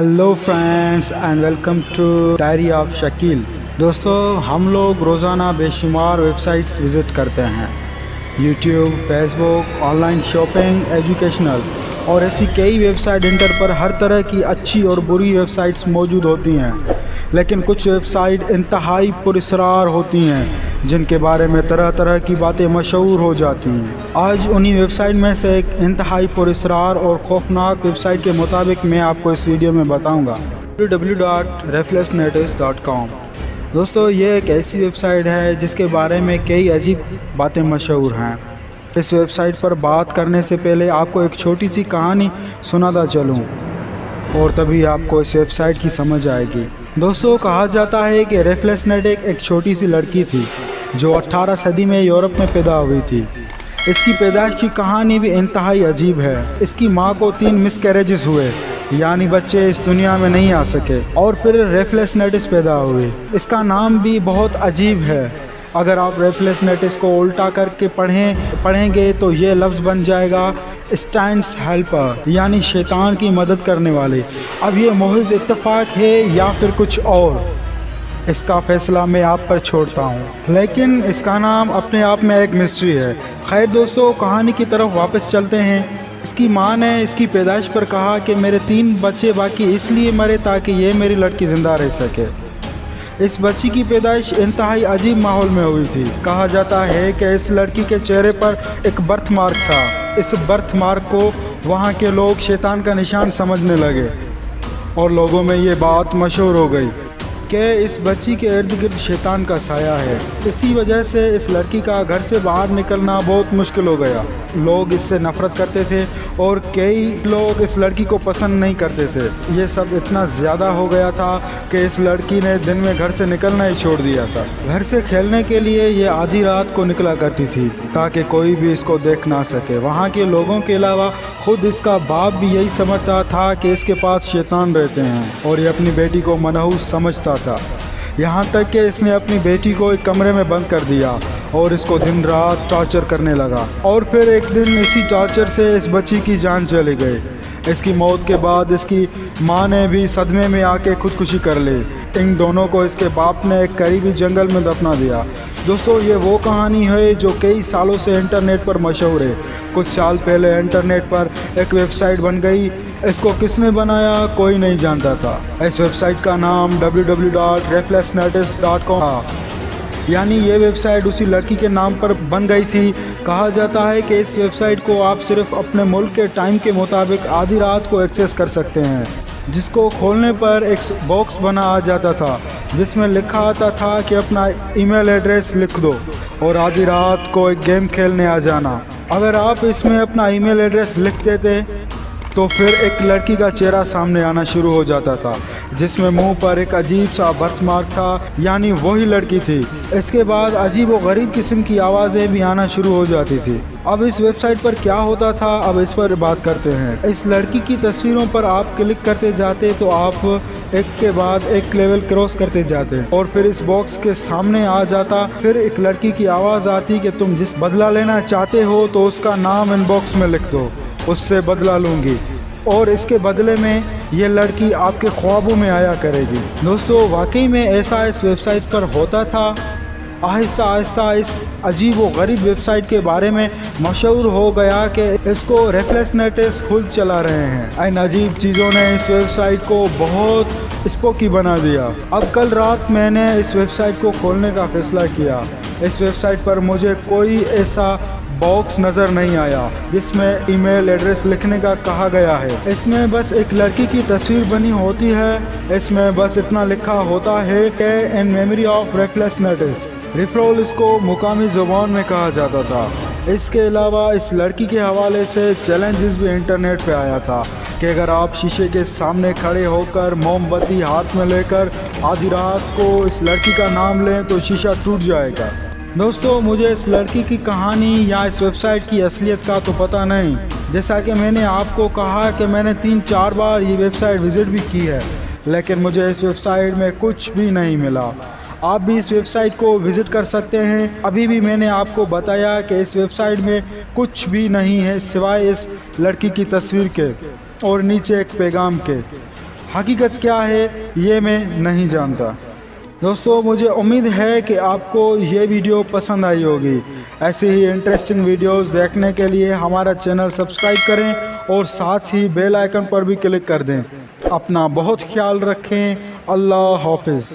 Hello friends and welcome to diary of Shakeel. दोस्तों, हम लोग रोज़ाना बेशुमार वेबसाइट्स विज़िट करते हैं। YouTube, Facebook, online shopping, educational और ऐसी कई वेबसाइट इंटर पर हर तरह की अच्छी और बुरी वेबसाइट्स मौजूद होती हैं। लेकिन कुछ वेबसाइट इंतहाई पुरअसरार होती हैं जिनके बारे में तरह तरह की बातें मशहूर हो जाती हैं। आज उन्हीं वेबसाइट में से एक इंतहाई पुरअसरार और खौफनाक वेबसाइट के मुताबिक मैं आपको इस वीडियो में बताऊंगा। www.reflexnatus.com। दोस्तों, ये एक ऐसी वेबसाइट है जिसके बारे में कई अजीब बातें मशहूर हैं। इस वेबसाइट पर बात करने से पहले आपको एक छोटी सी कहानी सुनाता चलूँ और तभी आपको इस वेबसाइट की समझ आएगी। दोस्तों, कहा जाता है कि रेफ्लेक्सनेटिक एक छोटी सी लड़की थी जो 18 सदी में यूरोप में पैदा हुई थी। इसकी पैदाइश की कहानी भी इंतहाई अजीब है। इसकी माँ को 3 मिसकैरेजेस हुए, यानी बच्चे इस दुनिया में नहीं आ सके, और फिर रेफ्लेक्सनेटिस पैदा हुई। इसका नाम भी बहुत अजीब है। अगर आप रेफ्लेक्सनेटिस को उल्टा करके पढ़ेंगे तो ये लफ्ज़ बन जाएगा स्टाइन्स हेल्पर, यानी शैतान की मदद करने वाले। अब ये महज इत्तेफाक है या फिर कुछ और, इसका फैसला मैं आप पर छोड़ता हूँ, लेकिन इसका नाम अपने आप में एक मिस्ट्री है। खैर दोस्तों, कहानी की तरफ वापस चलते हैं। इसकी माँ ने इसकी पैदाइश पर कहा कि मेरे 3 बच्चे बाकी इसलिए मरे ताकि ये मेरी लड़की ज़िंदा रह सके। इस बच्ची की पैदाइश इंतहाई अजीब माहौल में हुई थी। कहा जाता है कि इस लड़की के चेहरे पर एक बर्थ मार्क था। इस बर्थ मार्क को वहाँ के लोग शैतान का निशान समझने लगे और लोगों में ये बात मशहूर हो गई कि इस बच्ची के इर्द गिर्द शैतान का साया है। इसी वजह से इस लड़की का घर से बाहर निकलना बहुत मुश्किल हो गया। लोग इससे नफ़रत करते थे और कई लोग इस लड़की को पसंद नहीं करते थे। ये सब इतना ज़्यादा हो गया था कि इस लड़की ने दिन में घर से निकलना ही छोड़ दिया था। घर से खेलने के लिए ये आधी रात को निकला करती थी ताकि कोई भी इसको देख ना सके। वहाँ के लोगों के अलावा खुद इसका बाप भी यही समझता था कि इसके पास शैतान रहते हैं और ये अपनी बेटी को मनहूस समझता था। यहाँ तक कि इसने अपनी बेटी को एक कमरे में बंद कर दिया और इसको दिन रात टॉर्चर करने लगा। और फिर एक दिन इसी टॉर्चर से इस बच्ची की जान चली गई। इसकी मौत के बाद इसकी माँ ने भी सदमे में आके खुदकुशी कर ली। इन दोनों को इसके बाप ने एक करीबी जंगल में दफना दिया। दोस्तों, ये वो कहानी है जो कई सालों से इंटरनेट पर मशहूर है। कुछ साल पहले इंटरनेट पर एक वेबसाइट बन गई। इसको किसने बनाया कोई नहीं जानता था। इस वेबसाइट का नाम www.reflexnatus.com था, यानी ये वेबसाइट उसी लड़की के नाम पर बन गई थी। कहा जाता है कि इस वेबसाइट को आप सिर्फ अपने मुल्क के टाइम के मुताबिक आधी रात को एक्सेस कर सकते हैं, जिसको खोलने पर एक बॉक्स बना आ जाता था जिसमें लिखा आता था कि अपना ईमेल एड्रेस लिख दो और आधी रात को एक गेम खेलने आ जाना। अगर आप इसमें अपना ईमेल एड्रेस लिख देते तो फिर एक लड़की का चेहरा सामने आना शुरू हो जाता था जिसमें मुंह पर एक अजीब सा बर्थ मार्क था, यानी वही लड़की थी। इसके बाद अजीब और गरीब किस्म की आवाज़ें भी आना शुरू हो जाती थी। अब इस वेबसाइट पर क्या होता था, अब इस पर बात करते हैं। इस लड़की की तस्वीरों पर आप क्लिक करते जाते तो आप एक के बाद एक लेवल क्रॉस करते जाते और फिर इस बॉक्स के सामने आ जाता। फिर एक लड़की की आवाज़ आती कि तुम जिस बदला लेना चाहते हो तो उसका नाम इनबॉक्स में लिख दो, उससे बदला लूँगी और इसके बदले में ये लड़की आपके ख्वाबों में आया करेगी। दोस्तों, वाकई में ऐसा इस वेबसाइट पर होता था। आहिस्ता आहिस्ता इस अजीब व गरीब वेबसाइट के बारे में मशहूर हो गया कि इसको रेफ्लेक्सनेटिस खुद चला रहे हैं। इन अजीब चीज़ों ने इस वेबसाइट को बहुत स्पोकी बना दिया। अब कल रात मैंने इस वेबसाइट को खोलने का फैसला किया। इस वेबसाइट पर मुझे कोई ऐसा बॉक्स नज़र नहीं आया जिसमें ईमेल एड्रेस लिखने का कहा गया है। इसमें बस एक लड़की की तस्वीर बनी होती है। इसमें बस इतना लिखा होता है कि इन मेमोरी ऑफ रेफ्लेक्सनेटिस। रिफ्रोल इसको मुकामी ज़ुबान में कहा जाता था। इसके अलावा इस लड़की के हवाले से चैलेंजेस भी इंटरनेट पे आया था कि अगर आप शीशे के सामने खड़े होकर मोमबत्ती हाथ में लेकर आधी रात को इस लड़की का नाम लें तो शीशा टूट जाएगा। दोस्तों, मुझे इस लड़की की कहानी या इस वेबसाइट की असलियत का तो पता नहीं। जैसा कि मैंने आपको कहा कि मैंने 3-4 बार ये वेबसाइट विज़िट भी की है, लेकिन मुझे इस वेबसाइट में कुछ भी नहीं मिला। आप भी इस वेबसाइट को विज़िट कर सकते हैं। अभी भी मैंने आपको बताया कि इस वेबसाइट में कुछ भी नहीं है सिवाय इस लड़की की तस्वीर के और नीचे एक पैगाम के। हकीकत क्या है ये मैं नहीं जानता। दोस्तों मुझे उम्मीद है कि आपको ये वीडियो पसंद आई होगी। ऐसे ही इंटरेस्टिंग वीडियोस देखने के लिए हमारा चैनल सब्सक्राइब करें और साथ ही बेल आइकन पर भी क्लिक कर दें। अपना बहुत ख्याल रखें। अल्लाह हाफिज़।